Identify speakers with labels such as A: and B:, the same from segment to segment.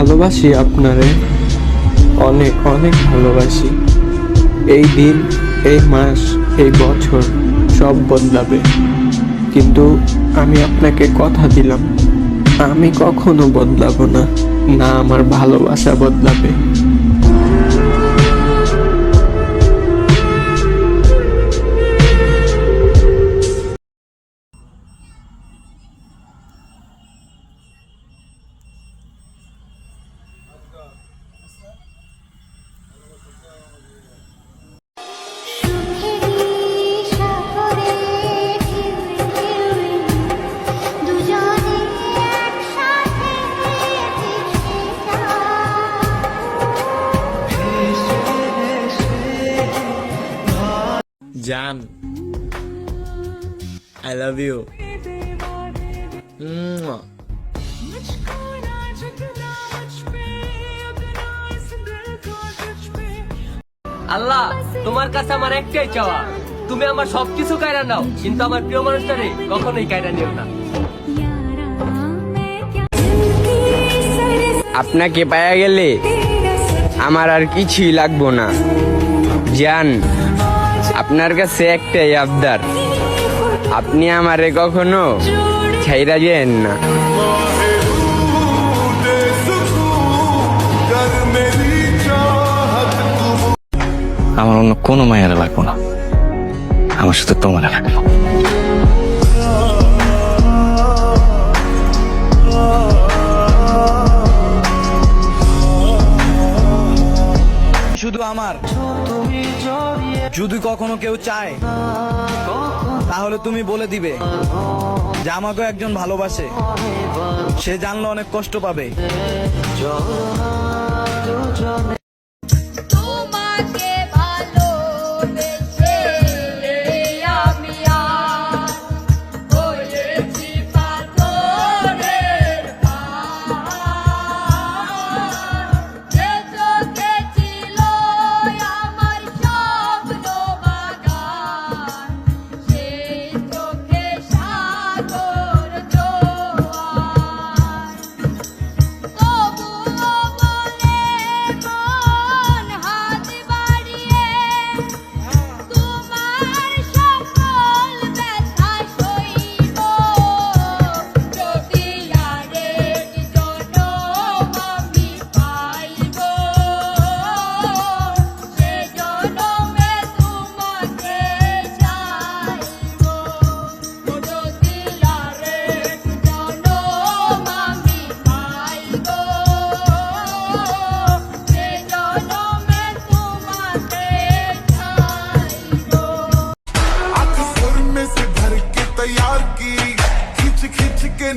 A: ভালোবাসি আপনারে, অনেক অনেক ভালোবাসি। এই দিন, এই মাস, এই বছর সব বদলাবে, কিন্তু আমি আপনাকে কথা দিলাম আমি কখনো বদলাবো না, না আমার ভালোবাসা বদলাবে।
B: জান, I love you.
C: আল্লাহ, তোমার কাছে আমার একটাই চাওয়া, তুমি আমার সবকিছু কায়রা নাও, কিন্তু আমার প্রিয় মানুষটারে কখনোই কায়রা নিও না।
D: আপনাকে পাওয়া গেলে আমার আর কিছুই লাগবো না। জান, আপনার কাছে একটাই আবদার, আপনি আমারে কখনো ছাইরা যেন না।
E: আমার অন্য কোনো মায়ের লাগবো না, আমার সাথে তোমার লাগবো।
F: শুধু আমার, যদি কখনো কেউ চায় তাহলে তুমি বলে দিবে যে আমাকেও একজন ভালোবাসে, সে জানলে অনেক কষ্ট পাবে।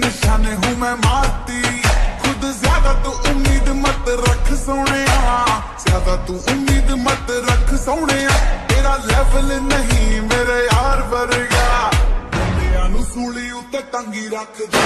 G: निशाने हूँ मैं मारती, खुद ज्यादा तू उम्मीद मत रख सोने, ज्यादा तू उम्मीद मत रख सोने, तेरा लेवल नहीं मेरे यार वर्गा, सूली उत्ते टंगी रख दे।